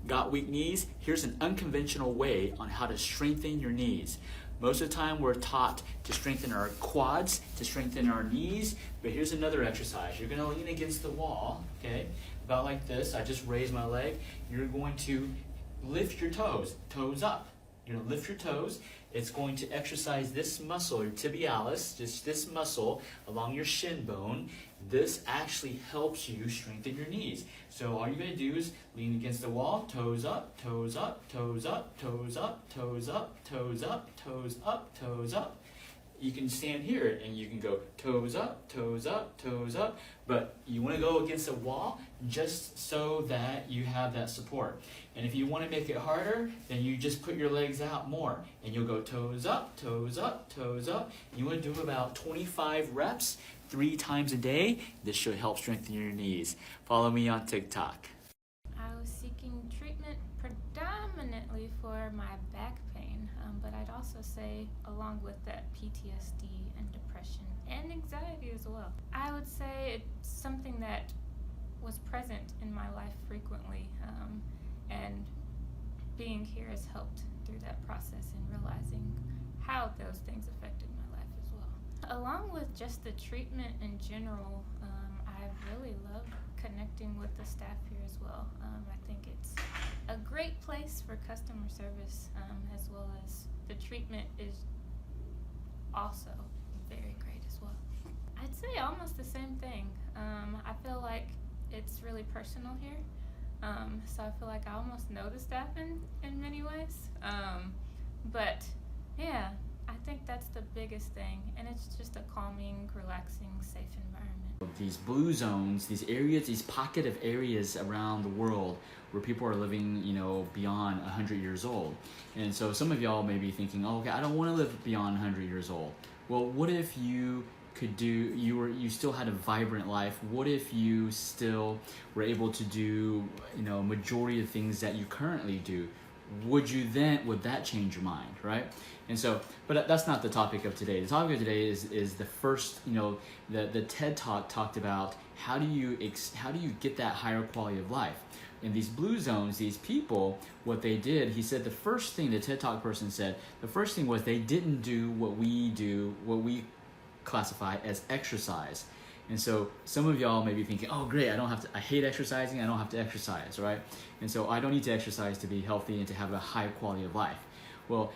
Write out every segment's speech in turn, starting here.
Got weak knees? Here's an unconventional way on how to strengthen your knees. Most of the time we're taught to strengthen our quads, to strengthen our knees, but here's another exercise. You're gonna lean against the wall, okay? About like this. I just raised my leg. You're going to lift your toes, toes up. You're gonna lift your toes. It's going to exercise this muscle, your tibialis, just this muscle along your shin bone. This actually helps you strengthen your knees. So all you're going to do is lean against the wall, toes up, toes up, toes up, toes up, toes up, toes up, toes up, toes up. You can stand here and you can go toes up, toes up, toes up, but you want to go against the wall just so that you have that support. And if you want to make it harder, then you just put your legs out more and you'll go toes up, toes up, toes up. You want to do about 25 reps 3 times a day. This should help strengthen your knees. Follow me on TikTok. I was seeking treatment predominantly for my back pain, but I'd also say along with that PTSD and depression and anxiety as well. I would say it's something that was present in my life frequently, and being here has helped through that process and realizing how those things affected my life as well. Along with just the treatment in general, I really love connecting with the staff here as well. I think it's a great place for customer service, as well as the treatment is also very great as well. I'd say almost the same thing. I feel like it's really personal here, so I feel like I almost know the staff in many ways, but yeah, I think that's the biggest thing, and it's just a calming, relaxing, safe environment. These blue zones, these areas, these pocket of areas around the world where people are living, beyond 100 years old. And so some of y'all may be thinking, oh, okay, I don't want to live beyond 100 years old. Well, what if you you still had a vibrant life? What if you still were able to do, majority of things that you currently do? Would that change your mind, right? And so, but that's not the topic of today. The topic of today is the first, the TED Talk talked about how do you get that higher quality of life. In these blue zones, these people, what they did, he said the first thing, the TED Talk person said, the first thing was they didn't do what we classify as exercise. And so some of y'all may be thinking, oh great, I hate exercising, I don't have to exercise, right? And so I don't need to exercise to be healthy and to have a high quality of life. Well,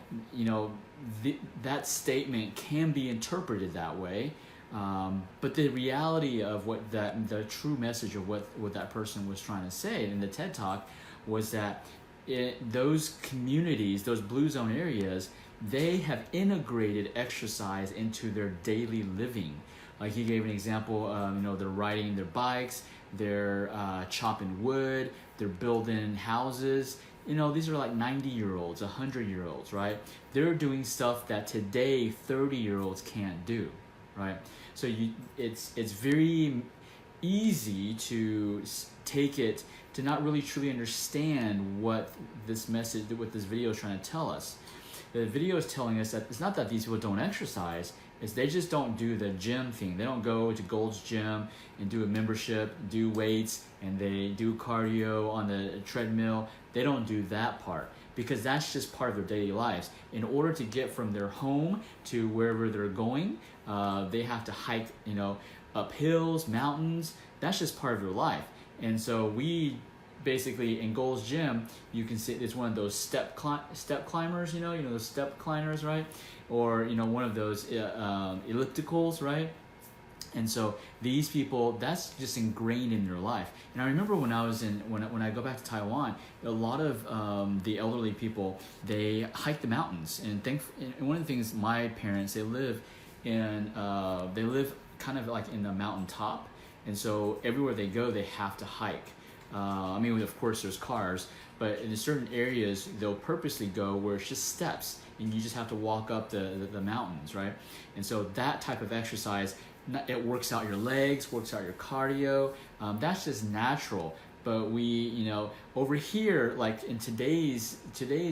that statement can be interpreted that way, but the reality of the true message of what that person was trying to say in the TED Talk was that those communities, those blue zone areas, they have integrated exercise into their daily living. Like he gave an example, they're riding their bikes, they're chopping wood, they're building houses. These are like 90-year-olds, 100-year-olds, right? They're doing stuff that today 30-year-olds can't do, right? So it's very easy to take it to not really truly understand what this video is trying to tell us. The video is telling us that it's not that these people don't exercise, it's they just don't do the gym thing. They don't go to Gold's Gym and do a membership, do weights, and they do cardio on the treadmill. They don't do that part because that's just part of their daily lives. In order to get from their home to wherever they're going, they have to hike, up hills, mountains. That's just part of their life. And so we basically in Gold's Gym, you can see it's one of those step climbers, those step climbers, right? Or one of those ellipticals, right? And so these people, that's just ingrained in their life. And I remember when I go back to Taiwan, a lot of the elderly people, they hike the mountains. And one of the things, my parents, they live kind of like in the mountain top. And so everywhere they go, they have to hike. Of course there's cars, but in certain areas, they'll purposely go where it's just steps and you just have to walk up the mountains, right? And so that type of exercise, it works out your legs, works out your cardio. That's just natural. But we, you know, over here, like in today's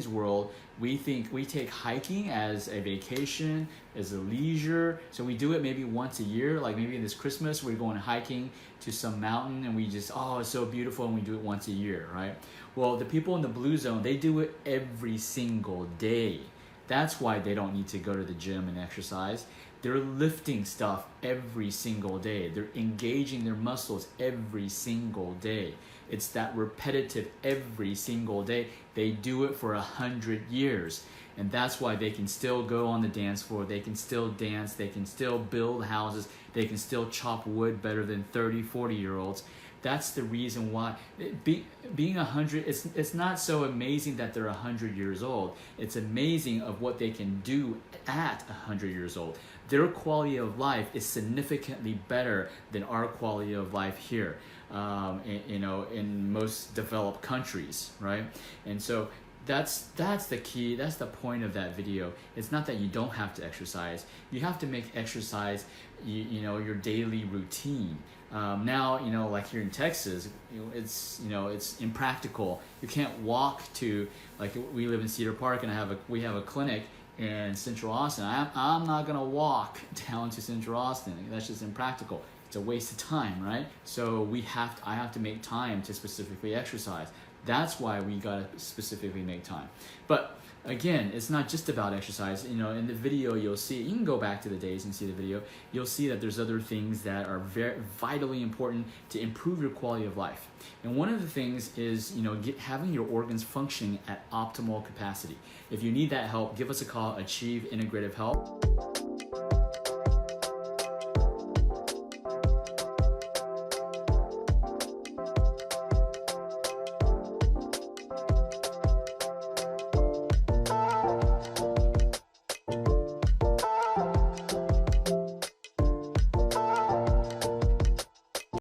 world, we take hiking as a vacation, as a leisure. So we do it maybe once a year, like maybe this Christmas we're going hiking to some mountain and we just, oh, it's so beautiful, and we do it once a year, right? Well, the people in the blue zone, they do it every single day. That's why they don't need to go to the gym and exercise. They're lifting stuff every single day. They're engaging their muscles every single day. It's that repetitive every single day. They do it for 100 years. And that's why they can still go on the dance floor. They can still dance. They can still build houses. They can still chop wood better than 30, 40-year-olds. That's the reason why. Being 100, it's not so amazing that they're 100 years old. It's amazing of what they can do at 100 years old. Their quality of life is significantly better than our quality of life here, in most developed countries, right? And so that's the key. That's the point of that video. It's not that you don't have to exercise. You have to make exercise, your daily routine. Now, like here in Texas, it's impractical. You can't walk to, like, we live in Cedar Park, and we have a clinic in Central Austin. I'm not gonna walk down to Central Austin. That's just impractical. It's a waste of time, right? So I have to make time to specifically exercise. That's why we gotta specifically make time. But again, it's not just about exercise. In the video you'll see, you can go back to the days and see the video, you'll see that there's other things that are very vitally important to improve your quality of life. And one of the things is, having your organs functioning at optimal capacity. If you need that help, give us a call, Achieve Integrative Help.